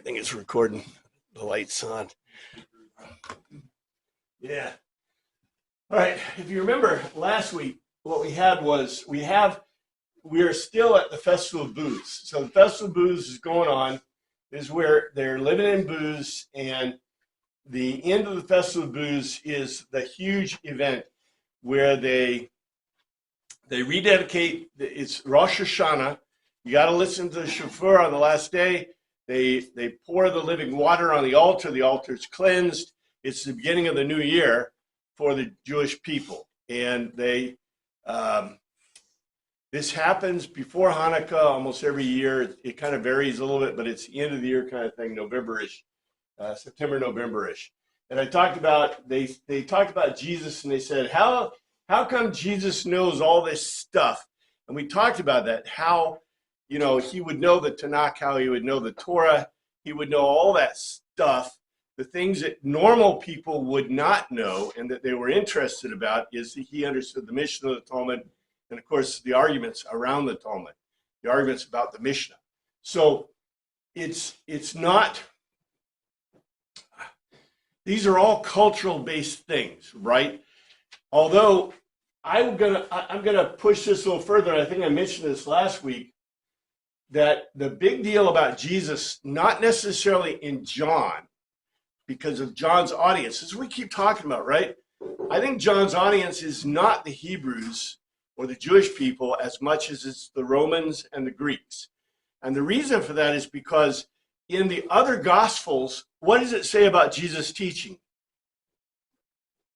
think it's recording. The light's on. Yeah. All right. If you remember last week, what we had was we are still at the Festival of Booths. So the Festival of Booths is going on. This is where they're living in booths, and the end of the Festival of Booths is the huge event where they rededicate. It's Rosh Hashanah. You got to listen to the shofar on the last day. They pour the living water on the altar. The altar is cleansed. It's the beginning of the new year for the Jewish people. And this happens before Hanukkah almost every year. It kind of varies a little bit, but it's the end of the year kind of thing, November-ish, September, November-ish. And they talked about Jesus, and they said, how come Jesus knows all this stuff? And we talked about that, how he would know the Tanakh, how he would know the Torah, he would know all that stuff. The things that normal people would not know and that they were interested about is that he understood the Mishnah, the Talmud, and of course the arguments around the Talmud, the arguments about the Mishnah. So it's not, these are all cultural based things, right? Although I'm gonna push this a little further. I think I mentioned this last week, that the big deal about Jesus, not necessarily in John, because of John's audience, as we keep talking about, right? I think John's audience is not the Hebrews or the Jewish people as much as it's the Romans and the Greeks. And the reason for that is because in the other Gospels, what does it say about Jesus' teaching?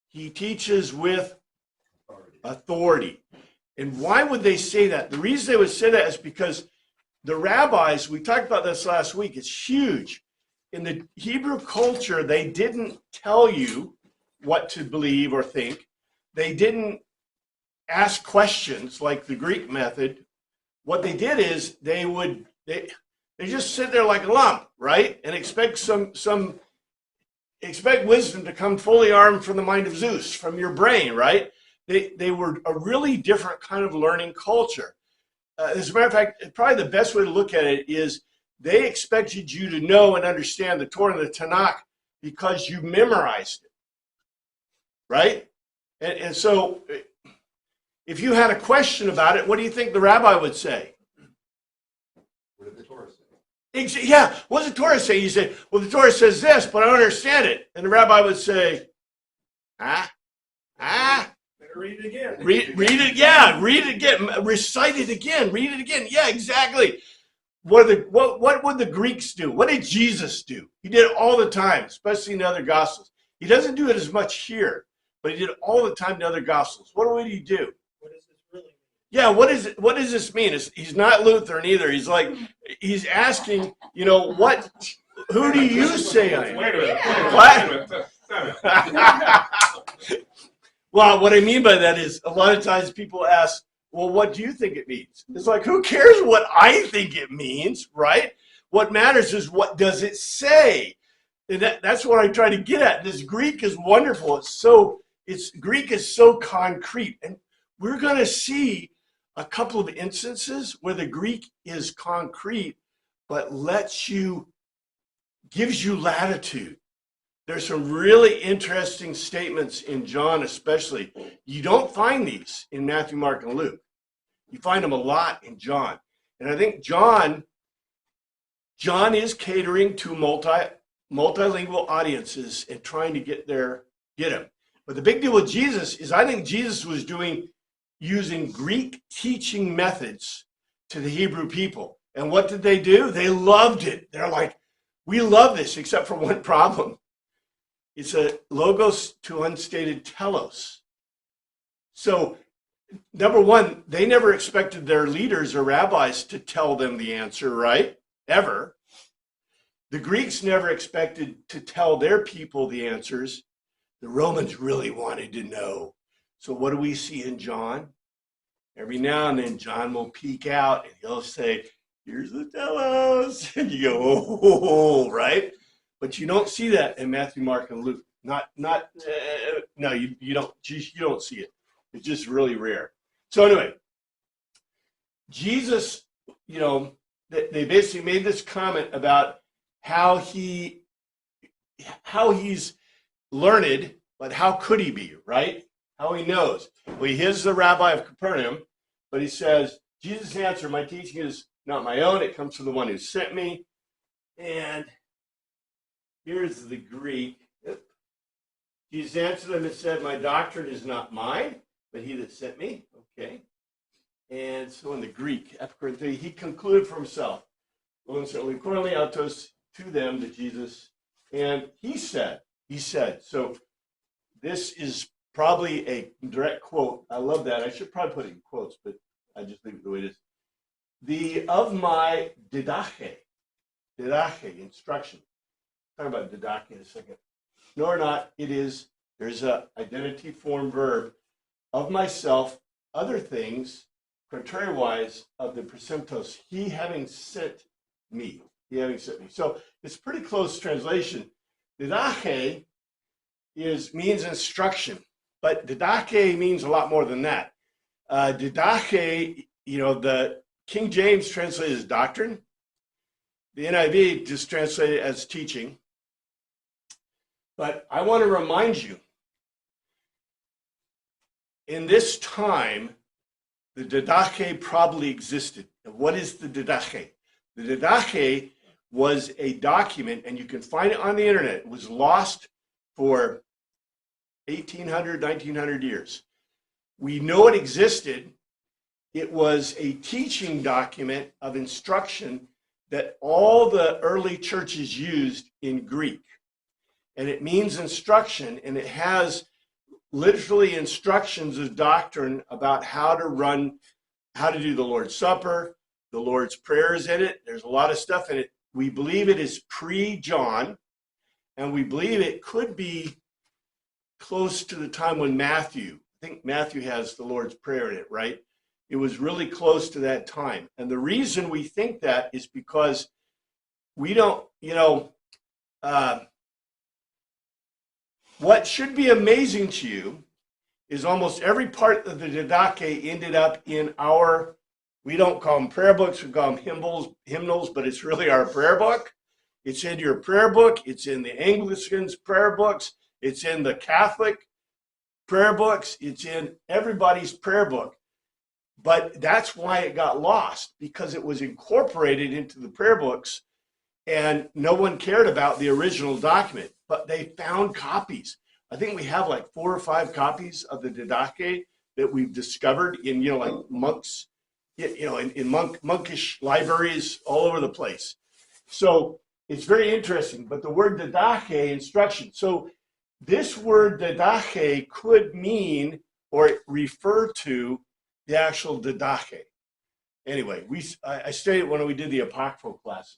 He teaches with authority. And why would they say that? The reason they would say that is because the rabbis, we talked about this last week, it's huge. In the Hebrew culture, they didn't tell you what to believe or think. They didn't ask questions like the Greek method. What they did is they just sit there like a lump, right? And expect expect wisdom to come fully armed from the mind of Zeus, from your brain, right? They were a really different kind of learning culture. As a matter of fact, probably the best way to look at it is they expected you to know and understand the Torah and the Tanakh because you memorized it, right? And so if you had a question about it, what do you think the rabbi would say? What did the Torah say? Yeah, what does the Torah say? You say, well, the Torah says this, but I don't understand it. And the rabbi would say, Read it again. Read it, yeah. Read it again. Recite it again. Read it again. Yeah, exactly. What would the Greeks do? What did Jesus do? He did it all the time, especially in the other Gospels. He doesn't do it as much here, but he did it all the time in the other Gospels. What would he do? What does this really mean? Yeah, what does this mean? He's not Lutheran either. He's asking, who do you say I am? Wait a minute. What? Well, what I mean by that is a lot of times people ask, well, what do you think it means? It's like, who cares what I think it means, right? What matters is what does it say? And that's what I try to get at. This Greek is wonderful. Greek is so concrete. And we're going to see a couple of instances where the Greek is concrete, but gives you latitude. There's some really interesting statements in John especially. You don't find these in Matthew, Mark, and Luke. You find them a lot in John. And I think John is catering to multilingual audiences and trying to get them. But the big deal with Jesus is I think Jesus was using Greek teaching methods to the Hebrew people. And what did they do? They loved it. They're like, we love this, except for one problem. It's a logos to unstated telos. So, number one, they never expected their leaders or rabbis to tell them the answer, right? Ever. The Greeks never expected to tell their people the answers. The Romans really wanted to know. So what do we see in John? Every now and then, John will peek out and he'll say, here's the telos. And you go, oh, right? But you don't see that in Matthew, Mark, and Luke. No, you don't see it. It's just really rare. So anyway, Jesus, they basically made this comment about how he's learned, but how could he be, right? How he knows. Well, he is the rabbi of Capernaum, but he says, Jesus answered, my teaching is not my own. It comes from the one who sent me. And here's the Greek. Jesus answered them and said, my doctrine is not mine, but he that sent me. Okay. And so in the Greek, he concluded for himself, accordingly autos to them, to Jesus, and he said, so this is probably a direct quote. I love that. I should probably put it in quotes, but I just leave it the way it is. The of my didache, instruction. Talk about didache in a second. No or not, it is, there's a identity form verb of myself, other things, contrariwise of the presumptos, he having sent me. So it's pretty close translation. Didache means instruction, but didache means a lot more than that. Didache, the King James translated as doctrine. The NIV just translated as teaching. But I want to remind you, in this time, the didache probably existed. And what is the didache? The didache was a document, and you can find it on the internet. It was lost for 1800, 1900 years. We know it existed. It was a teaching document of instruction that all the early churches used in Greek. And it means instruction, and it has literally instructions of doctrine about how to do the Lord's Supper, the Lord's Prayer is in it. There's a lot of stuff in it. We believe it is pre-John, and we believe it could be close to the time when I think Matthew has the Lord's Prayer in it, right? It was really close to that time. And the reason we think that is because we don't, what should be amazing to you is almost every part of the didache ended up in we don't call them prayer books, we call them hymnals, but it's really our prayer book. It's in your prayer book. It's in the Anglicans' prayer books. It's in the Catholic prayer books. It's in everybody's prayer book. But that's why it got lost, because it was incorporated into the prayer books and no one cared about the original document. But they found copies. I think we have like 4 or 5 copies of the didache that we've discovered in, like monks, in monkish libraries all over the place. So it's very interesting. But the word didache, instruction. So this word didache could mean or refer to the actual didache. Anyway, I studied it when we did the apocryphal classes.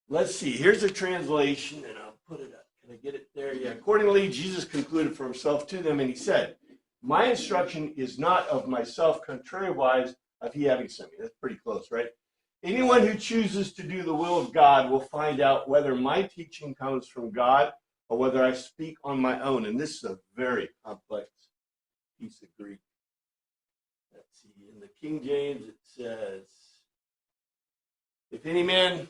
Let's see. Here's a translation, and I'll put it up. Can I get it there? Yeah. Accordingly, Jesus concluded for himself to them, and he said, my instruction is not of myself, contrariwise of he having sent me. That's pretty close, right? Anyone who chooses to do the will of God will find out whether my teaching comes from God or whether I speak on my own. And this is a very complex piece of Greek. Let's see. In the King James, it says, if any man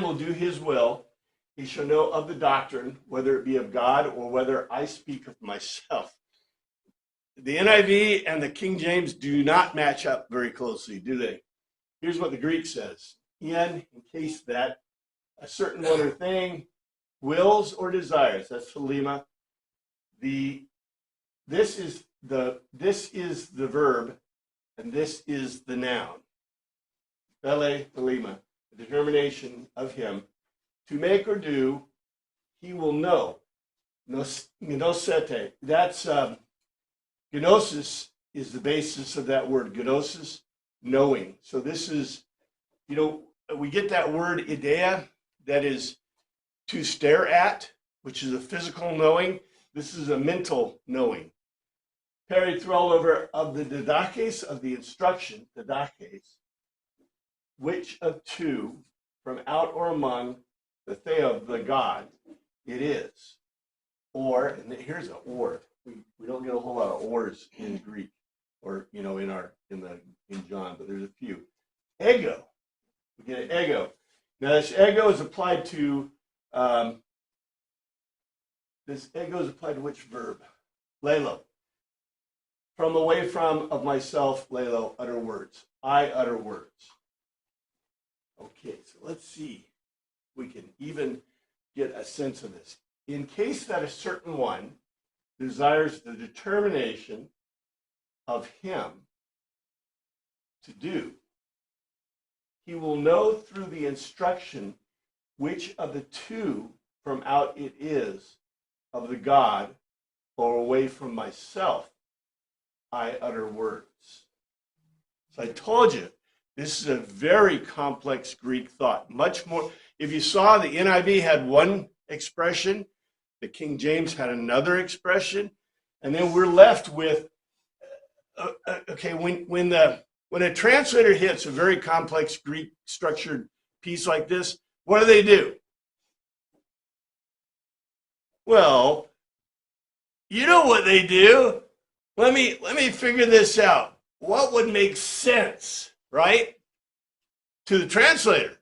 will do his will, he shall know of the doctrine, whether it be of God or whether I speak of myself. The NIV and the King James do not match up very closely, do they? Here's what the Greek says. In case that a certain one or thing wills or desires, that's philema. This is the verb, and this is the noun. Phele, philema, the determination of him. To make or do, he will know. Gnosete. That's gnosis is the basis of that word. Gnosis, knowing. So this is, we get that word idea, that is to stare at, which is a physical knowing. This is a mental knowing. Perithrol over of the didaches, of the instruction, didaches, which of two from out or among the theo, the God, it is. Or, and here's an or. We don't get a whole lot of ors in Greek or, in John, but there's a few. Ego. We get an ego. Now this ego is applied to which verb? Lelo. From, away from, of myself, Lelo, utter words. I utter words. Okay, so let's see if we can even get a sense of this. In case that a certain one desires the determination of him to do, he will know through the instruction which of the two from out it is, of the God or away from myself, I utter words. So I told you, this is a very complex Greek thought. Much more, if you saw the NIV had one expression, the King James had another expression, and then we're left with, okay, when a translator hits a very complex Greek structured piece like this, what do? Well, you know what they do. Let me figure this out. What would make sense, right, to the translator?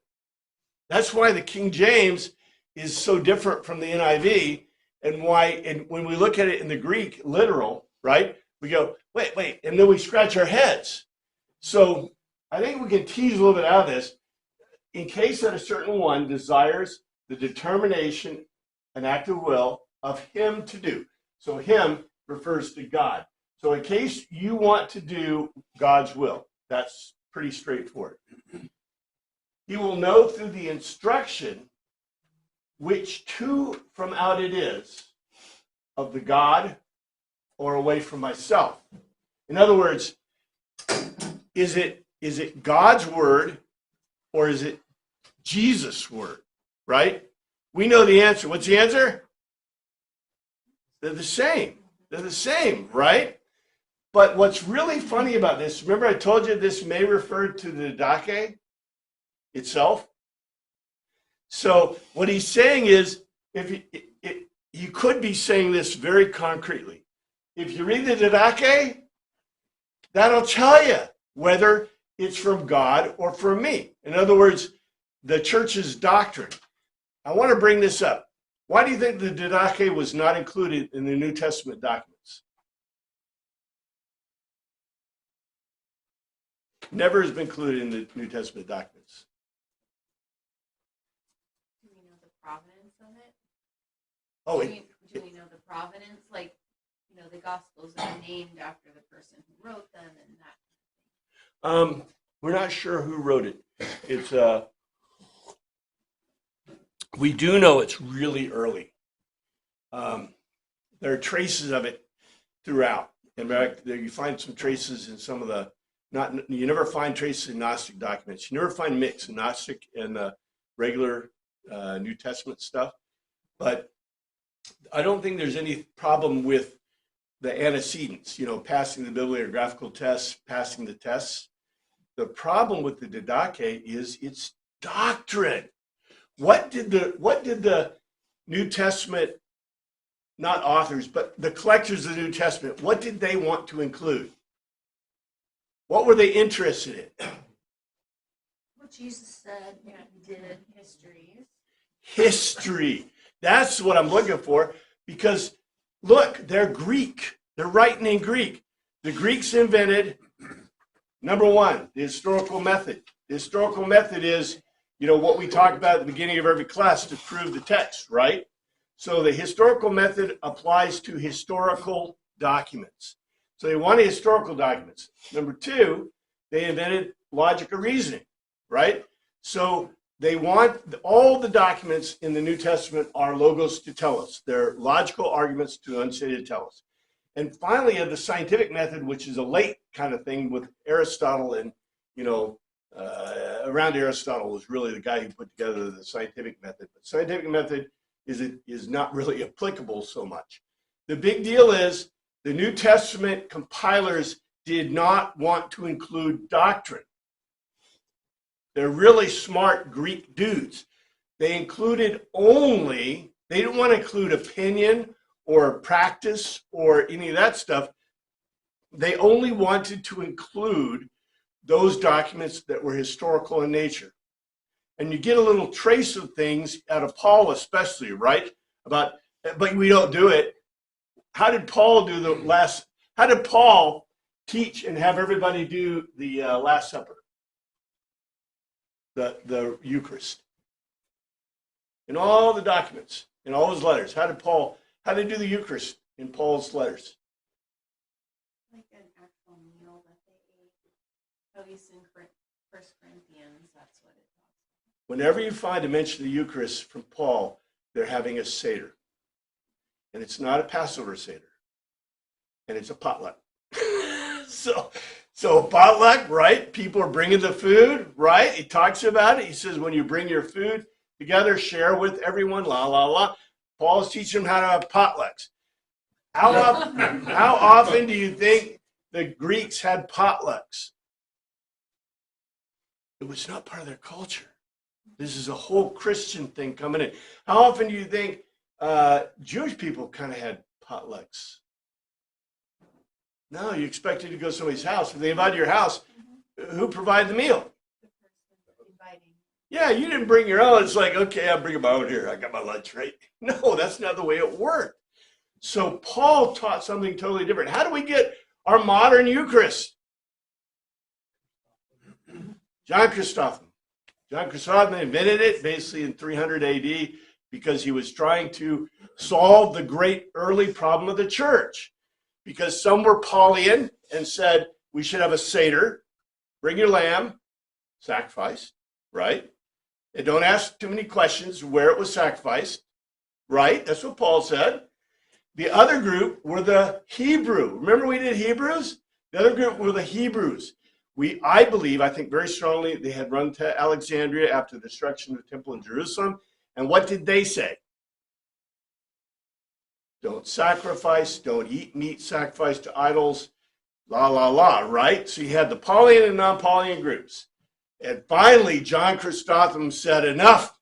That's why the King James is so different from the NIV, and when we look at it in the Greek literal, right, we go, wait, and then we scratch our heads. So I think we can tease a little bit out of this. In case that a certain one desires the determination, an act of will, of him to do. So him refers to God. So in case you want to do God's will, that's pretty straightforward. He will know through the instruction which two from out it is, of the God or away from myself. In other words, is it God's word or is it Jesus' word, right? We know the answer. What's the answer? They're the same. They're the same, right? But what's really funny about this, remember I told you this may refer to the Didache itself? So what he's saying is, you could be saying this very concretely. If you read the Didache, that'll tell you whether it's from God or from me. In other words, the church's doctrine. I want to bring this up. Why do you think the Didache was not included in the New Testament documents? Never has been included in the New Testament documents. Do we know the provenance of it? Oh, do we know the provenance? Like, the Gospels are named after the person who wrote them and that. We're not sure who wrote it. It's we do know it's really early. There are traces of it throughout. In fact, you find some traces in some of the you never find traces in Gnostic documents. You never find mix in Gnostic and regular New Testament stuff. But I don't think there's any problem with the antecedents, passing the bibliographical tests, passing the tests. The problem with the Didache is its doctrine. What did the New Testament, not authors, but the collectors of the New Testament, what did they want to include? What were they interested in? What Jesus said, he did, histories. History. That's what I'm looking for, because look, they're Greek. They're writing in Greek. The Greeks invented, number one, the historical method. The historical method is, what we talk about at the beginning of every class to prove the text, right? So the historical method applies to historical documents. So they wanted historical documents. Number two, they invented logic of reasoning, right? So they want all the documents in the New Testament are logos to telos. They're logical arguments to unstated telos. And finally, you have the scientific method, which is a late kind of thing with Aristotle, and around Aristotle was really the guy who put together the scientific method. But scientific method is not really applicable so much. The big deal is the New Testament compilers did not want to include doctrine. They're really smart Greek dudes. They didn't want to include opinion or practice or any of that stuff. They only wanted to include those documents that were historical in nature. And you get a little trace of things out of Paul, especially, right? But we don't do it. How did Paul how did Paul teach and have everybody do the Last Supper? The Eucharist. In all the documents, in all his letters, how did he do the Eucharist in Paul's letters? Like an actual meal that they ate. At least in 1 Corinthians, that's what it talks about. Whenever you find a mention of the Eucharist from Paul, they're having a Seder. And it's not a Passover Seder. And it's a potluck. So potluck, right? People are bringing the food, right? He talks about it. He says, when you bring your food together, share with everyone, la, la, la. Paul's teaching them how to have potlucks. How often do you think the Greeks had potlucks? It was not part of their culture. This is a whole Christian thing coming in. How often do you think Jewish people kind of had potlucks? No, you expected to go to somebody's house. If they invited your house, who provided the meal? The person inviting. Yeah, you didn't bring your own. It's like, okay, I'm bringing my own here. I got my lunch, right? No, that's not the way it worked. So Paul taught something totally different. How do we get our modern Eucharist? John Chrysostom. John Chrysostom invented it basically in 300 AD because he was trying to solve the great early problem of the church. Because some were Paulian and said, we should have a Seder, bring your lamb, sacrifice, right? And don't ask too many questions where it was sacrificed, right? That's what Paul said. The other group were the Hebrew. Remember we did Hebrews? The other group were the Hebrews. I think very strongly they had run to Alexandria after the destruction of the temple in Jerusalem. And what did they say? Don't sacrifice, don't eat meat sacrificed to idols, la, la, la, right? So you had the Paulian and non-Paulian groups. And finally, John Chrysostom said, enough.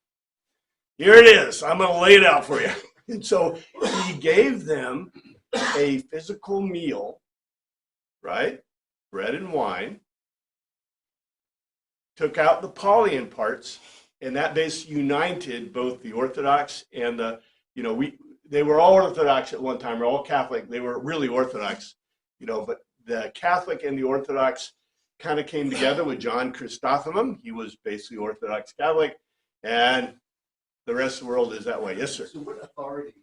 Here it is. I'm going to lay it out for you. And so he gave them a physical meal, right? Bread and wine. Took out the Paulian parts, and that basically united both the Orthodox and they were all Orthodox at one time, or all Catholic. They were really Orthodox, but the Catholic and the Orthodox kind of came together with John Chrysostom. He was basically Orthodox Catholic, and the rest of the world is that way. Yes, sir. So what authority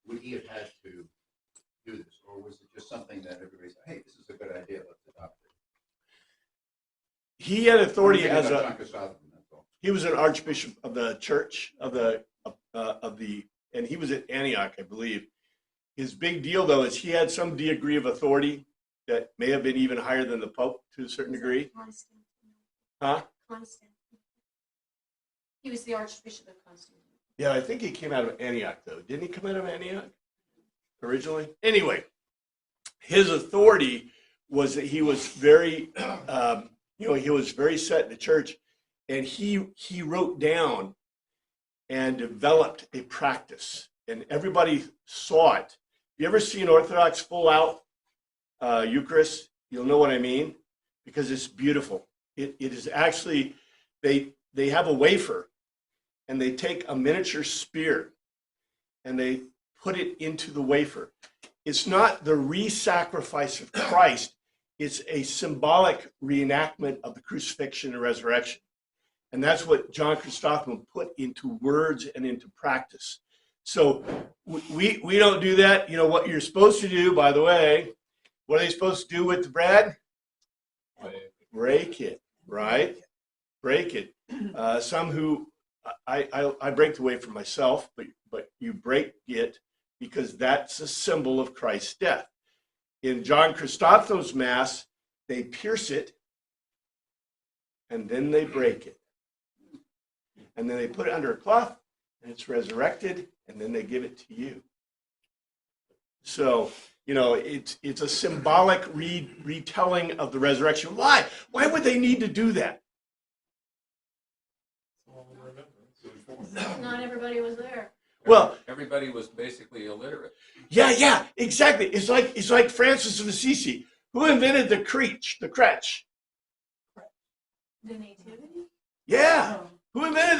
would he have had to do this? Or was it just something that everybody said, hey, this is a good idea, let's adopt it? He had authority as John Chrysostom, that's all. he was an archbishop of the church and he was at Antioch, I believe. His big deal, though, is he had some degree of authority that may have been even higher than the Pope to a certain degree. Constantine. Huh? Constantine. He was the Archbishop of Constantine. Yeah, I think he came out of Antioch, though. Didn't he come out of Antioch originally? Anyway, his authority was that he was very, he was very set in the church, and he wrote down and developed a practice, and everybody saw it. You ever see an Orthodox full out Eucharist? You'll know what I mean, because it's beautiful. It is actually, they have a wafer, and they take a miniature spear, and they put it into the wafer. It's not the re-sacrifice of Christ. It's a symbolic reenactment of the crucifixion and resurrection. And that's what John Chrysostom put into words and into practice. So we don't do that. You know what you're supposed to do, by the way, what are they supposed to do with the bread? Break it, right? Break it. Some who, I break the wafer myself, but you break it because that's a symbol of Christ's death. In John Chrysostom's Mass, they pierce it and then they break it. And then they put it under a cloth, and it's resurrected, and then they give it to you. So, it's a symbolic retelling of the resurrection. Why? Why would they need to do that? Not everybody was there. Well, everybody was basically illiterate. Yeah, exactly. It's like Francis of Assisi. Who invented the crèche? The nativity? Yeah. Who invented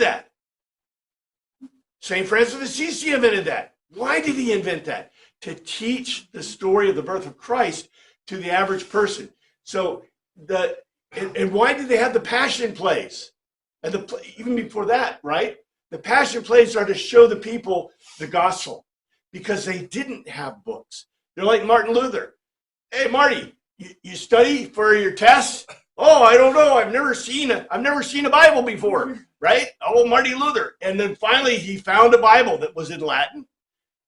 St. Francis of Assisi invented that. Why did he invent that? To teach the story of the birth of Christ to the average person. So and why did they have the Passion plays? And even before that, right? The Passion plays are to show the people the gospel because they didn't have books. They're like Martin Luther. Hey, Marty, you study for your tests? Oh, I don't know. I've never seen a Bible before, right? Oh, Marty Luther. And then finally he found a Bible that was in Latin,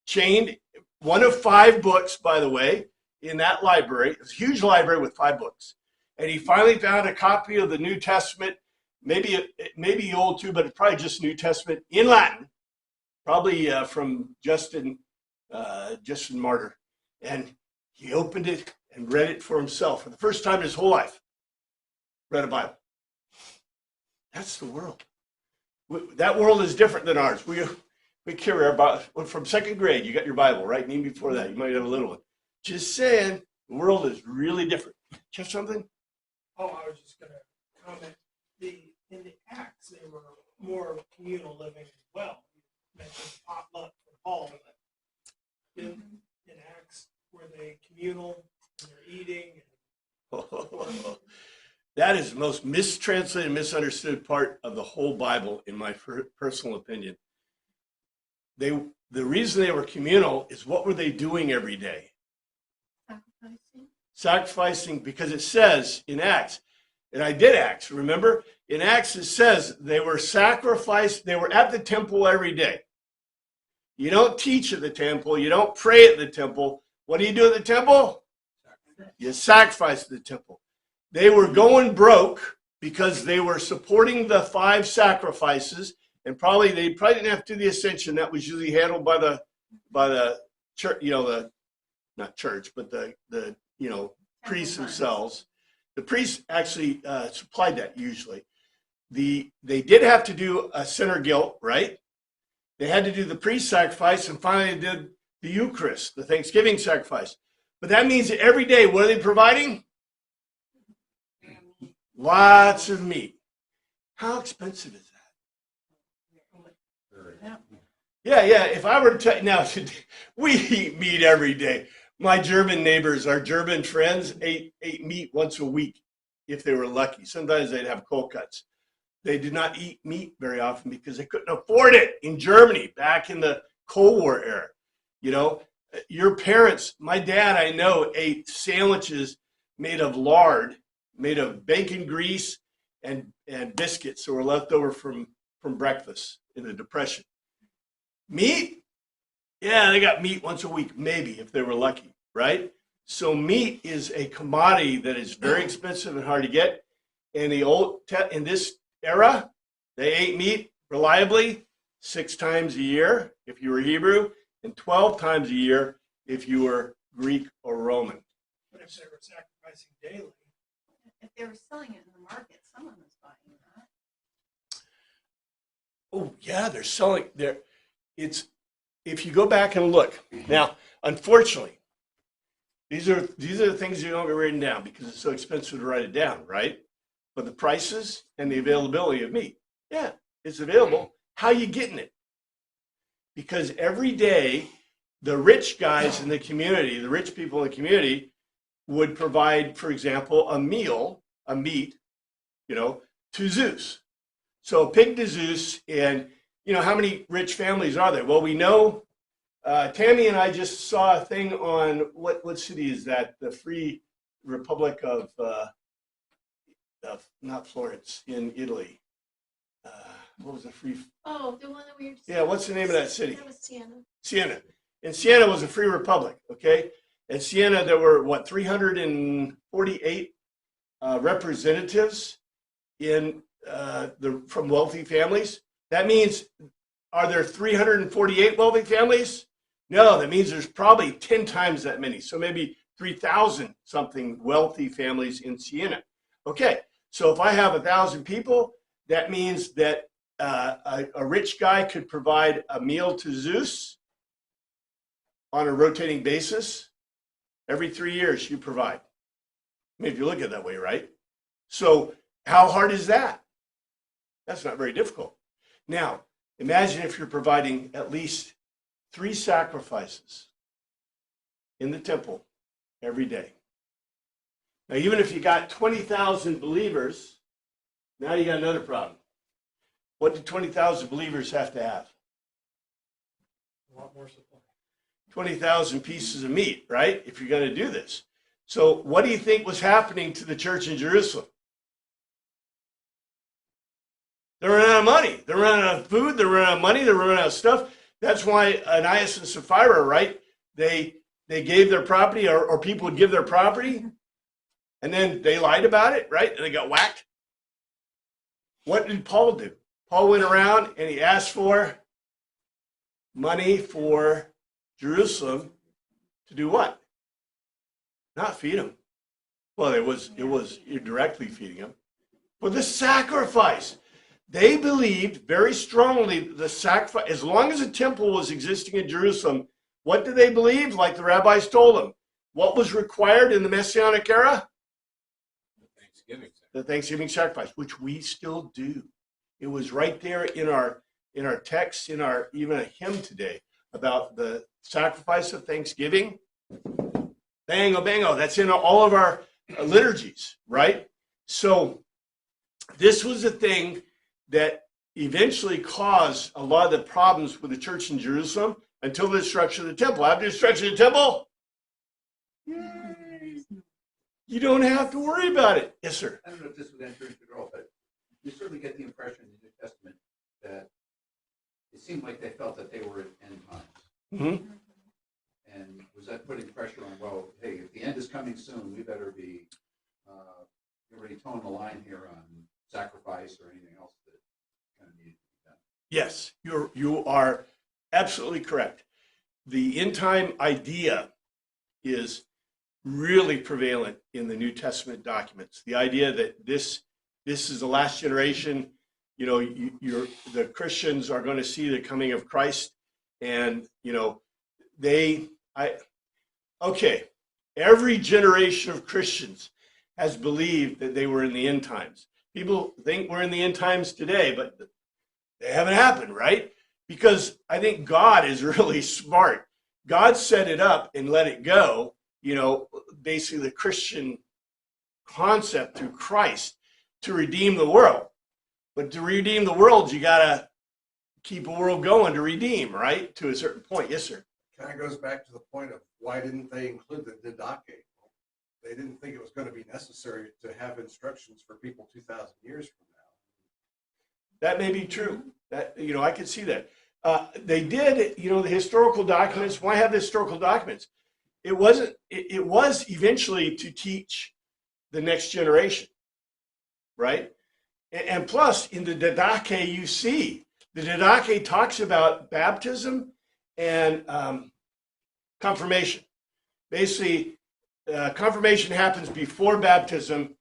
chained, one of 5 books, by the way, in that library. It was a huge library with 5 books. And he finally found a copy of the New Testament, maybe old too, but it's probably just New Testament in Latin, probably from Justin Martyr. And he opened it and read it for himself for the first time in his whole life. Read a Bible. That's the world. That world is different than ours. We carry our Bible from 2nd grade. You got your Bible, right? And even before that, you might have a little one. Just saying, the world is really different. Do you have something? Oh, I was just going to comment. In the Acts, they were more communal living as well. You mentioned potluck for Paul, but in Acts, were they communal and they're eating? That is the most mistranslated, misunderstood part of the whole Bible, in my personal opinion. The reason they were communal is what were they doing every day? Sacrificing, because it says in Acts, and I did Acts, remember? In Acts it says they were sacrificed, they were at the temple every day. You don't teach at the temple, you don't pray at the temple. What do you do at the temple? You sacrifice at the temple. They were going broke because they were supporting the 5 sacrifices, and they probably didn't have to do the ascension. That was usually handled by the church, not church, but the priests themselves. The priests actually supplied that usually. They did have to do a sinner guilt, right? They had to do the priest sacrifice, and finally they did the Eucharist, the Thanksgiving sacrifice. But that means that every day, what are they providing? Lots of meat. How expensive is that? Yeah. If I were to tell you now, we eat meat every day. My German neighbors, our German friends, ate meat once a week if they were lucky. Sometimes they'd have cold cuts. They did not eat meat very often because they couldn't afford it in Germany back in the Cold War era. Your parents, my dad, I know, ate sandwiches made of lard, made of bacon grease and biscuits that were left over from breakfast in the Depression. Meat? Yeah, they got meat once a week, maybe, if they were lucky, right? So meat is a commodity that is very expensive and hard to get. In this era, they ate meat reliably 6 times a year if you were Hebrew, and 12 times a year if you were Greek or Roman. But if they were sacrificing daily, If they were selling it in the market, someone was buying that. Oh yeah, they're selling there. If you go back and look now, unfortunately, these are the things you don't get written down because it's so expensive to write it down, right? But the prices and the availability of meat, yeah, it's available. How you getting it? Because every day, the rich guys in the community, the rich people in the community, would provide, for example, a meat, to Zeus. So a pig to Zeus, and how many rich families are there? Well, we know. Tammy and I just saw a thing on what city is that? The Free Republic of not Florence, in Italy. What was the free? Oh, the one that we were just. Yeah, what's the name of that city? That was Sienna. Siena. And Siena was a free republic, okay? In Siena, there were, 348 representatives from wealthy families. That means, are there 348 wealthy families? No, that means there's probably 10 times that many. So maybe 3,000 something wealthy families in Siena. Okay, so if I have 1,000 people, that means that a rich guy could provide a meal to Zeus on a rotating basis. Every 3 years you provide. I mean, if you look at it that way, right? So how hard is that? That's not very difficult. Now, Imagine if you're providing at least 3 sacrifices in the temple every day. Now, even if you got 20,000 believers, now you got another problem. What do 20,000 believers have to have? A lot more supply. 20,000 pieces of meat, right? If you're going to do this. So what do you think was happening to the church in Jerusalem? They're running out of money. They're running out of food. They're running out of money. They're running out of stuff. That's why Ananias and Sapphira, right? They gave their property, or people would give their property, and then they lied about it, right? And they got whacked. What did Paul do? Paul went around and he asked for money for Jerusalem to do what? Not feed them. Well, it was directly feeding them. For the sacrifice. They believed very strongly the sacrifice, as long as a temple was existing in Jerusalem, what did they believe? Like the rabbis told them. What was required in the Messianic era? Thanksgiving. The Thanksgiving sacrifice, which we still do. It was right there in our text, in our even a hymn today about the sacrifice of Thanksgiving. Bango, bango. That's in all of our liturgies, right? So this was a thing that eventually caused a lot of the problems with the church in Jerusalem until the destruction of the temple. After the destruction of the temple, yay, you don't have to worry about it. Yes, sir. I don't know if this would enter into it all, but you certainly get the impression in the New Testament that it seemed like they felt that they were at end times. Mm-hmm. And was that putting pressure on, well, hey, if the end is coming soon, we better be already toeing the line here on sacrifice or anything else that kind of needed to be done? Yes, you are absolutely correct. The end time idea is really prevalent in the New Testament documents. The idea that this is the last generation. You know, the Christians are going to see the coming of Christ, and you know, every generation of Christians has believed that they were in the end times. People think we're in the end times today, but they haven't happened, right? Because I think God is really smart. God set it up and let it go, you know, basically the Christian concept through Christ to redeem the world. But to redeem the world, you got to keep a world going to redeem, right? To a certain point. Yes, sir. Kind of goes back to the point of why didn't they include the Didache? They didn't think it was going to be necessary to have instructions for people 2,000 years from now. That may be true. That, you know, I could see that. They did, you know, the historical documents. Why have the historical documents? It wasn't. It was eventually to teach the next generation, right? And plus, in the Didache, you see the Didache talks about baptism and confirmation. Basically, confirmation happens before baptism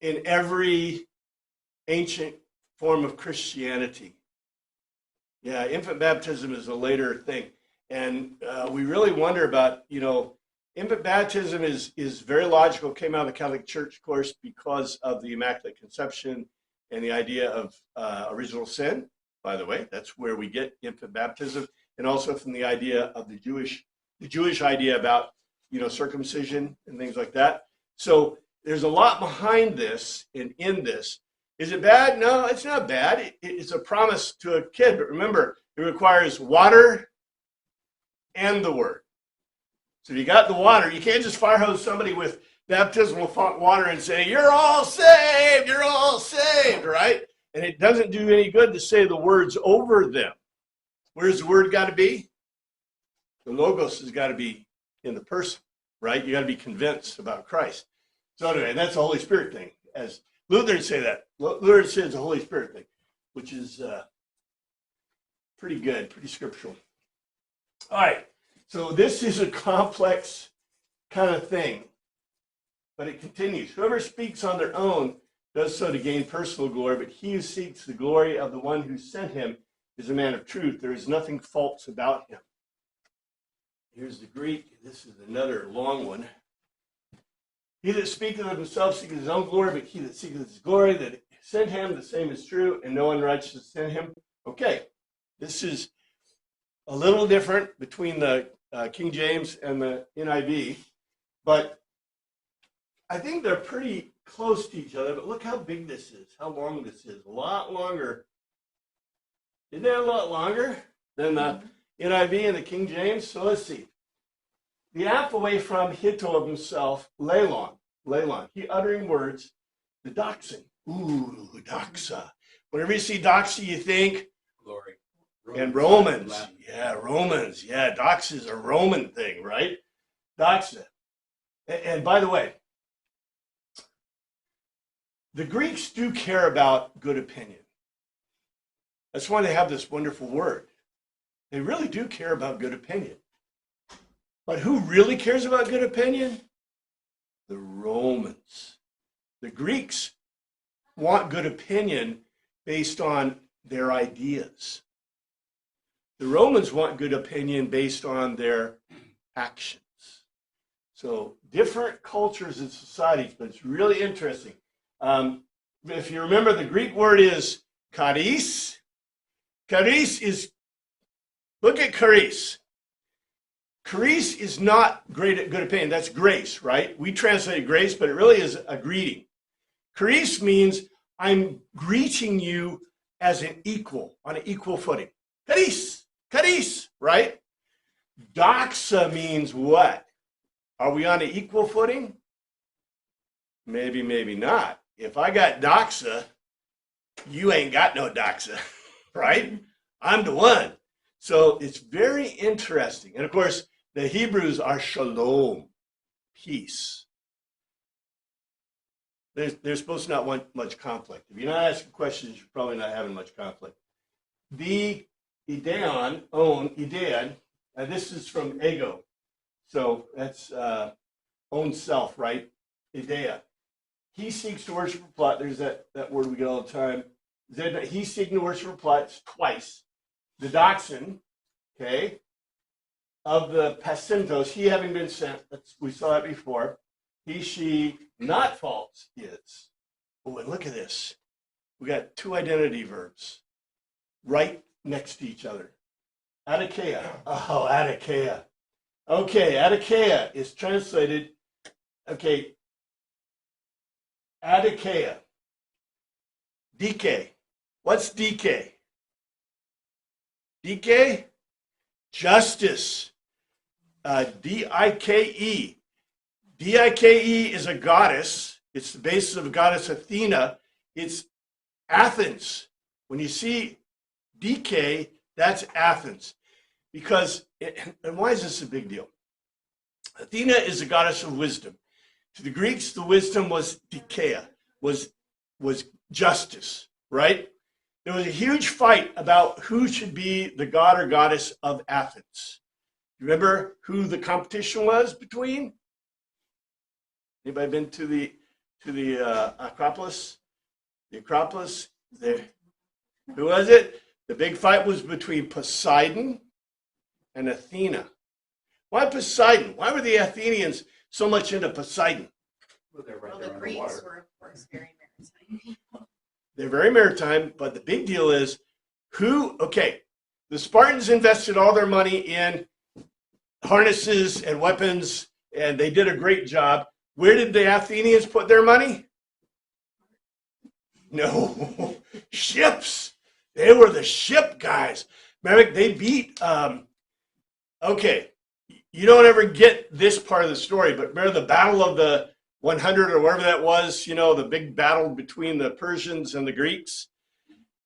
in every ancient form of Christianity. Yeah, infant baptism is a later thing. And we really wonder about, you know, infant baptism is very logical, came out of the Catholic Church, of course, because of the Immaculate Conception and the idea of original sin, by the way. That's where we get infant baptism. And also from the idea of the Jewish idea about, you know, circumcision and things like that. So there's a lot behind this and in this. Is it bad? No, it's not bad. It's a promise to a kid. But remember, it requires water and the word. So if you got the water, you can't just fire hose somebody with baptismal water and say, you're all saved, right? And it doesn't do any good to say the words over them. Where's the word got to be? The Logos has got to be in the person, right? You got to be convinced about Christ. So anyway, that's a Holy Spirit thing. As Lutherans say that. Lutherans say it's a Holy Spirit thing, which is pretty good, pretty scriptural. All right. So this is a complex kind of thing, but it continues. Whoever speaks on their own does so to gain personal glory, but he who seeks the glory of the one who sent him is a man of truth. There is nothing false about him. Here's the Greek. This is another long one. He that speaketh of himself seeketh his own glory, but he that seeketh his glory that sent him, the same is true, and no unrighteousness sent him. Okay, this is a little different between the King James and the NIV, but I think they're pretty close to each other. But look how big this is, how long this is. A lot longer. Isn't that a lot longer than the NIV and the King James? So let's see. The app away from Hitto of himself, Leilon, he uttering words, the doxing. Ooh, doxa. Whenever you see doxa, you think, Glory. and Romans. Yeah, Romans. Yeah, doxa is a Roman thing, right? Doxa. And by the way, the Greeks do care about good opinion. That's why they have this wonderful word. They really do care about good opinion. But who really cares about good opinion? The Romans. The Greeks want good opinion based on their ideas. The Romans want good opinion based on their actions. So different cultures and societies, but it's really interesting. If you remember, the Greek word is charis. Charis is, look at charis. Charis is not good opinion. That's grace, right? We translate grace, but it really is a greeting. Charis means I'm greeting you as an equal, on an equal footing. Charis, right? Doxa means what? Are we on an equal footing? Maybe, maybe not. If I got doxa, you ain't got no doxa, right? I'm the one. So it's very interesting. And of course, the Hebrews are shalom, peace. They're supposed to not want much conflict. If you're not asking questions, you're probably not having much conflict. The Ideon, and this is from ego. So that's own self, right? Idea. He seeks to worship or plot. There's that word we get all the time. He's seeking to worship or plot twice. The doxin, okay, of the pacintos, he having been sent, we saw that before. He, she, not false is. Oh, and look at this. We got two identity verbs right next to each other. Adakeia. Oh, adakeia. Okay, adakeia is translated, okay, adakeia. Dike. What's dike? Dike? Justice. Dike. Dike is a goddess. It's the basis of a goddess Athena. It's Athens. When you see Dike, that's Athens. Because, and why is this a big deal? Athena is a goddess of wisdom. To the Greeks, the wisdom was dikeia, was justice, right? There was a huge fight about who should be the god or goddess of Athens. Remember who the competition was between? Anybody been to the Acropolis? The Acropolis? There. Who was it? The big fight was between Poseidon and Athena. Why Poseidon? Why were the Athenians so much into Poseidon? Well, they're right Well, there the on the Greeks water. were, of course, very maritime people. They're very maritime, but the big deal is okay, the Spartans invested all their money in harnesses and weapons, and they did a great job. Where did the Athenians put their money? No, ships. They were the ship guys. Remember, they beat, okay, you don't ever get this part of the story, but remember the Battle of the 100 or whatever that was, the big battle between the Persians and the Greeks?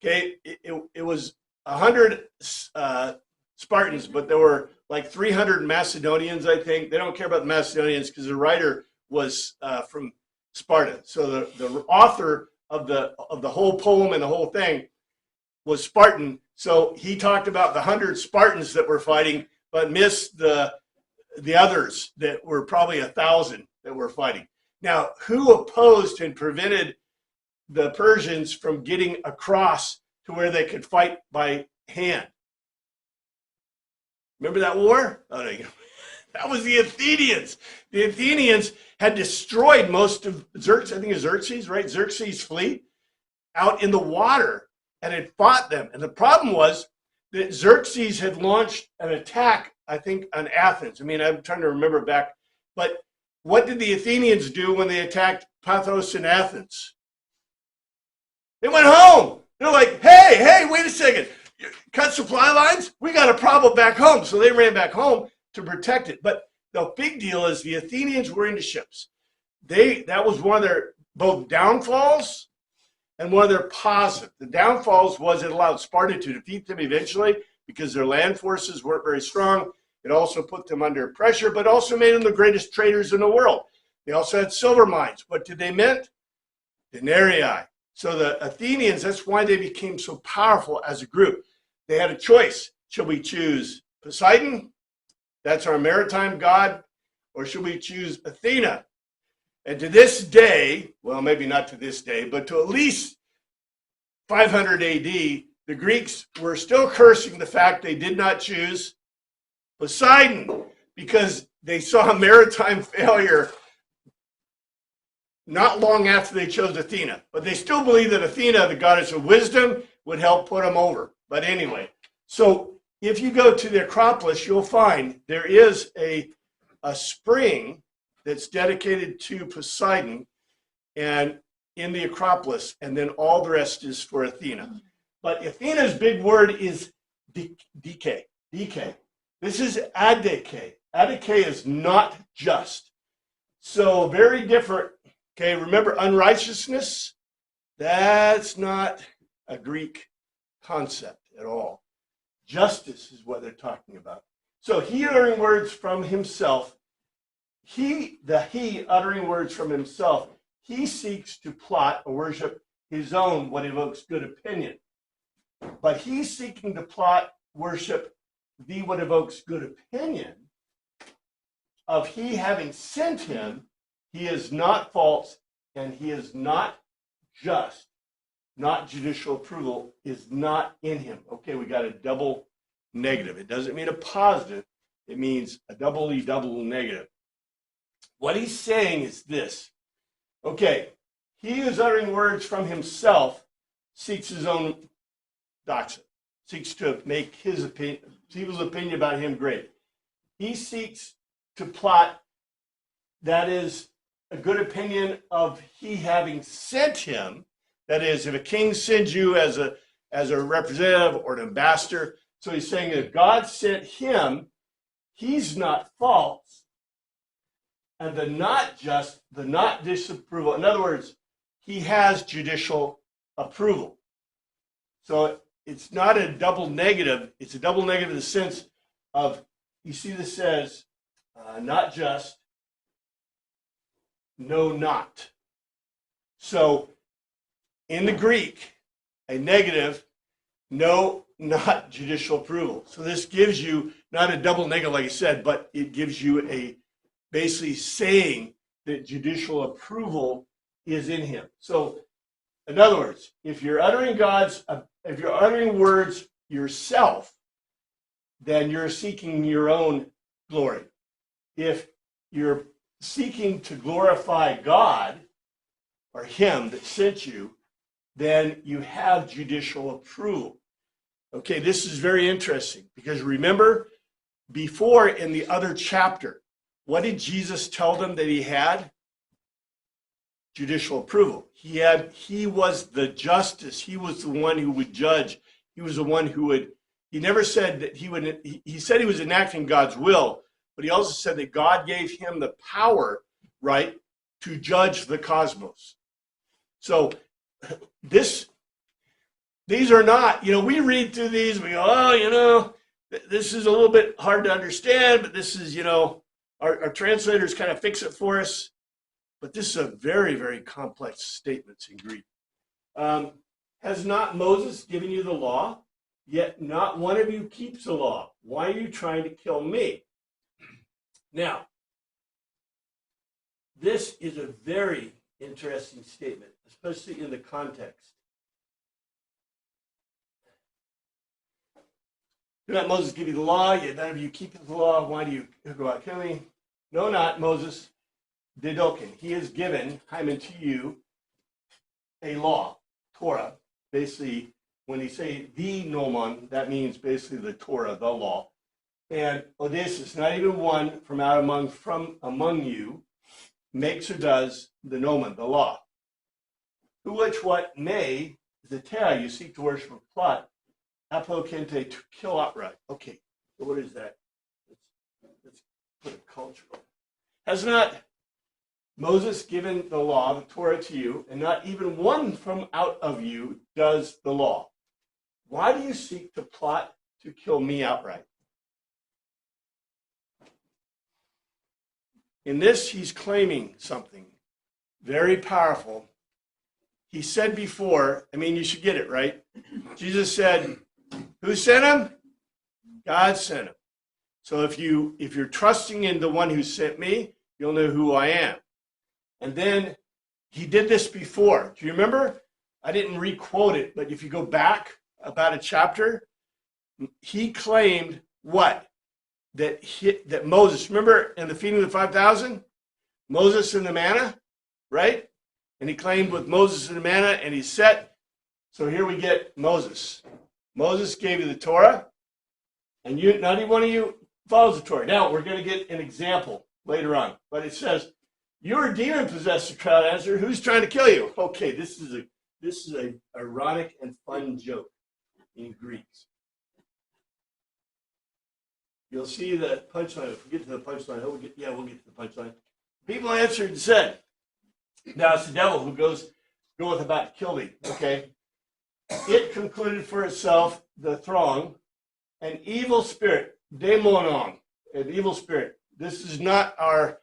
Okay, it was 100 Spartans, but there were like 300 Macedonians, I think. They don't care about the Macedonians because the writer was from Sparta. So the author of the whole poem and the whole thing was Spartan. So he talked about the 100 Spartans that were fighting, but missed the others that were probably 1,000 that were fighting. Now, who opposed and prevented the Persians from getting across to where they could fight by hand? Remember that war? Oh, no, that was the Athenians. The Athenians had destroyed most of Xerxes' fleet out in the water. and had fought them. And the problem was that Xerxes had launched an attack, I think, on Athens. I mean, I'm trying to remember back, but what did the Athenians do when they attacked Pathos in Athens? They went home. They're like, hey, wait a second. You cut supply lines? We got a problem back home. So they ran back home to protect it. But the big deal is the Athenians were into ships. That was one of their both downfalls and one of their positives. The downfalls was it allowed Sparta to defeat them eventually because their land forces weren't very strong. It also put them under pressure, but also made them the greatest traders in the world. They also had silver mines. What did they meant? Denarii. So the Athenians, that's why they became so powerful as a group. They had a choice. Should we choose Poseidon? That's our maritime god. Or should we choose Athena? And to this day, well, maybe not to this day, but to at least 500 AD, the Greeks were still cursing the fact they did not choose Poseidon because they saw a maritime failure not long after they chose Athena. But they still believe that Athena, the goddess of wisdom, would help put them over. But anyway, so if you go to the Acropolis, you'll find there is a spring that's dedicated to Poseidon and in the Acropolis, and then all the rest is for Athena. But Athena's big word is dike. This is adike. Adike is not just. So very different. Okay, remember unrighteousness? That's not a Greek concept at all. Justice is what they're talking about. So he uttering words from himself, he uttering words from himself, he seeks to plot or worship his own, what evokes good opinion. But he's seeking to plot, worship the what evokes good opinion of he having sent him. He is not false and he is not just. Not judicial approval is not in him. Okay, we got a double negative. It doesn't mean a positive. It means a double negative. What he's saying is this. Okay, he who's uttering words from himself seeks his own doxa, seeks to make his opinion, people's opinion about him great. He seeks to plot, that is, a good opinion of he having sent him. That is, if a king sends you as a representative or an ambassador, so he's saying if God sent him, he's not false. And the not just, the not disapproval, in other words, he has judicial approval. So it's not a double negative, it's a double negative in the sense of, you see this says, not just, no not. So in the Greek, a negative, no, not judicial approval. So this gives you not a double negative, like I said, but it gives you a basically saying that judicial approval is in him. So in other words, if you're uttering words yourself, then you're seeking your own glory. If you're seeking to glorify God or him that sent you, then you have judicial approval. Okay, this is very interesting because remember, before in the other chapter, what did Jesus tell them that he had? Judicial approval. He was the justice. He was the one who would judge. He was the one who would, he never said that he would, he said he was enacting God's will, but he also said that God gave him the power, right, to judge the cosmos. So these are not, we read through these, we go, oh, this is a little bit hard to understand, but this is, our translators kind of fix it for us. But this is a very, very complex statement in Greek. Has not Moses given you the law? Yet not one of you keeps the law. Why are you trying to kill me? Now, this is a very interesting statement, especially in the context. Did not Moses give you the law? Yet none of you keep the law. Why do you go out killing me? No, not Moses. Didokin. He has given, Hyman, to you a law, Torah, basically when you say the nomen, that means basically the Torah, the law. And Odysseus, not even one from among you, makes or does the nomen, the law. Who, which, what, may, the terra you seek to worship or plot, apokente, to kill outright. Okay, so what is that? Let's put a cultural. Has not Moses given the law, the Torah, to you, and not even one from out of you does the law? Why do you seek to plot to kill me outright? In this, he's claiming something very powerful. He said before, I mean, you should get it, right? Jesus said, who sent him? God sent him. So if you're trusting in the one who sent me, you'll know who I am. And then he did this before. Do you remember? I didn't re-quote it, but if you go back about a chapter, he claimed what? That Moses, remember in the feeding of the 5,000? Moses and the manna, right? And he claimed with Moses and the manna, and he set. So here we get Moses. Moses gave you the Torah, and not even one of you follows the Torah. Now, we're going to get an example later on, but it says, you're a demon-possessed, the crowd answered. Who's trying to kill you? Okay, this is a ironic and fun joke in Greek. You'll see the punchline. If we get to the punchline, we'll get to the punchline. People answered and said, now it's the devil who goeth about to kill thee. Okay. It concluded for itself, the throng, an evil spirit, daimonon, an evil spirit. This is not our